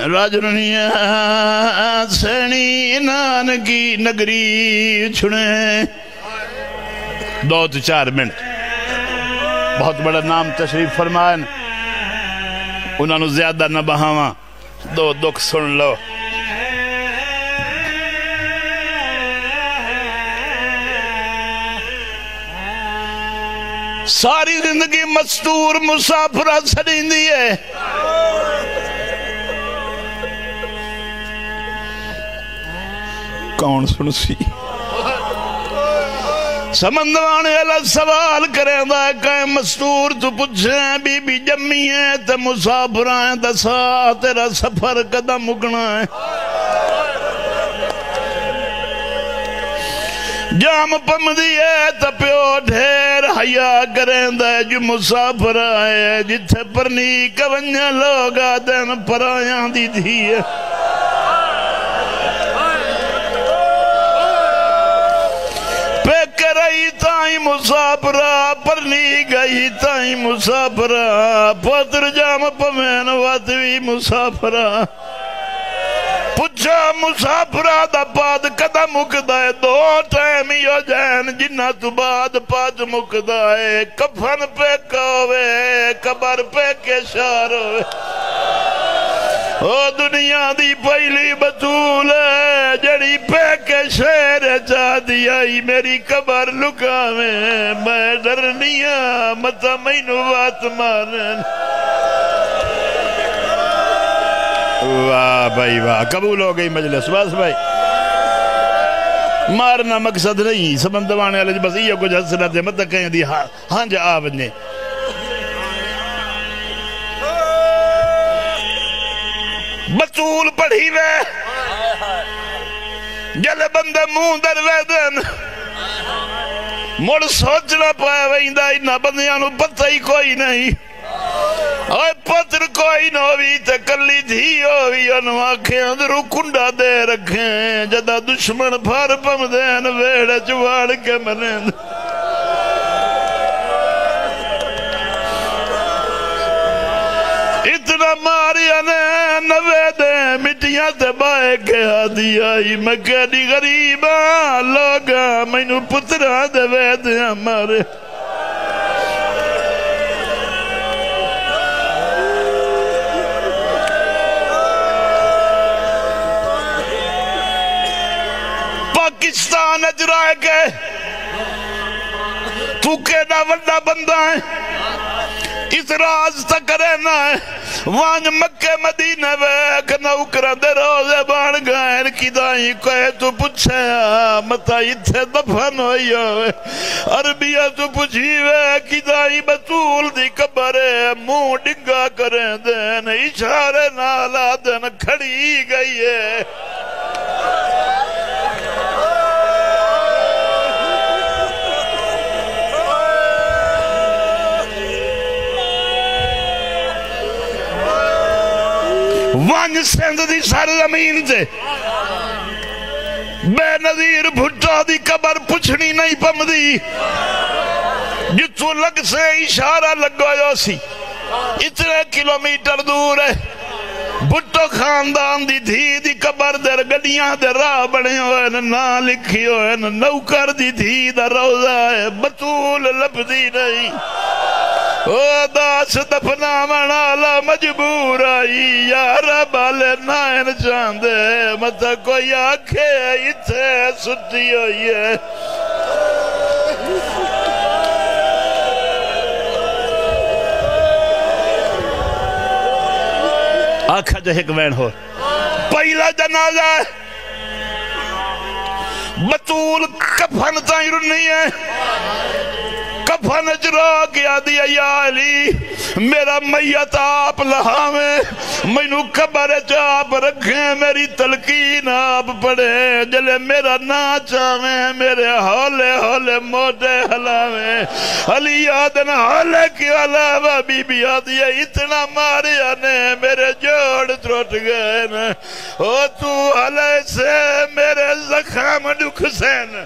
راجرنیاں سینی نانکی نگری چھنے 2-4 منٹ بہت بڑا نام تشریف فرمائن انہوں نے زیادہ نہ بہاواں 2 دکھ سن لو ساری زندگی مستور مسافرہ سڑین دی ہے کون سن سی سمندوانے اللہ سوال کریں دا کہ مستور تو پچھیں بی بی جمی ہے تا مسافر آئیں تا سا تیرا سفر قدم مکنا ہے جام پم دیئے تا پیو ڈھیر حیاء کریں دا جو مسافر آئے جتھے پرنی کونیا لوگا دین پرایاں دی تھی ہے رہی تائیں مسافرہ پرنی گئی تائیں مسافرہ پتر جام پمین واتوی مسافرہ پچھا مسافرہ دا پاد قدم مکدائے 2 ٹائم ہو جائن جنہ تو بعد پاد مکدائے کفن پہ کوے قبر پہ کشار ہوئے او دنیا دی پہلی بطول ہے جڑی پہ کے شہر چاہ دیائی میری قبر لکا میں ڈرنیاں متا مینو وات مانن واہ بھائی واہ قبول ہو گئی مجلس بس بھائی مارنا مقصد نہیں سمندوانے والے بس یہ کچھ حسنت ہے متا کہیں دی ہاں جا آبنے بطول پڑھی وے جل بندے مون در ویدن مڑ سوچنا پائے ویندہ انہا بندیاں پتہ ہی کوئی نہیں اوہ پتر کوئی نووی تکلی دھی ہووی انو آنکھیں اندرو کنڈا دے رکھیں جدہ دشمن پھار پم دین ویڑا چوار کے منین اتنا ماریا نے نوے دے مٹیاں تے بائے کے آدھی آئی مکہ دی غریبہ لوگا مینو پترہ دے وید ہمارے پاکستان اجرائے کے تو کیڑا وڈا بندہ ہے اس راز تک رہنا ہے وان مکہ مدینہ ویک نوکران دے روزے بان گائن کی دائیں کوئے تو پچھے متا اتھے دفن ہوئی ہوئے عربیہ تو پچھی ویک کی دائیں بطول دی قبرے مون ڈنگا کریں دین اشارے نالا دین کھڑی گئی ہے وان سندھ دی سر زمین تے بے نظیر بھٹا دی قبر پچھنی نہیں پم دی جتو لگ سے اشارہ لگایا سی اتنے کلومیٹر دور ہے بھٹو خاندان دی دھی دی قبر در گڑیاں در راہ بڑے ہوئے نا لکھی ہوئے نوکر دی دھی در روزہ ہے بطول لب دی نہیں او داس دفنا منالا مجبور آئی یارا بالے نائن چاندے متا کوئی آنکھے اتھے سٹی ہوئی ہے آنکھا جو ایک وین ہو پہلا جنازہ ہے بطول کفن تائیں رنی ہے کفن اجرا کیا دیا یا علی میرا میت آپ لہامیں مینو قبر چاپ رکھیں میری تلقین آپ پڑھے جلے میرا ناچاویں میرے ہولے ہولے موٹے حلاویں علی آدن ہولے کی علاوہ بی بی آدیا اتنا ماریا نے میرے جوڑ تروٹ گئے او تو حلے سے میرے زخام دکھ سین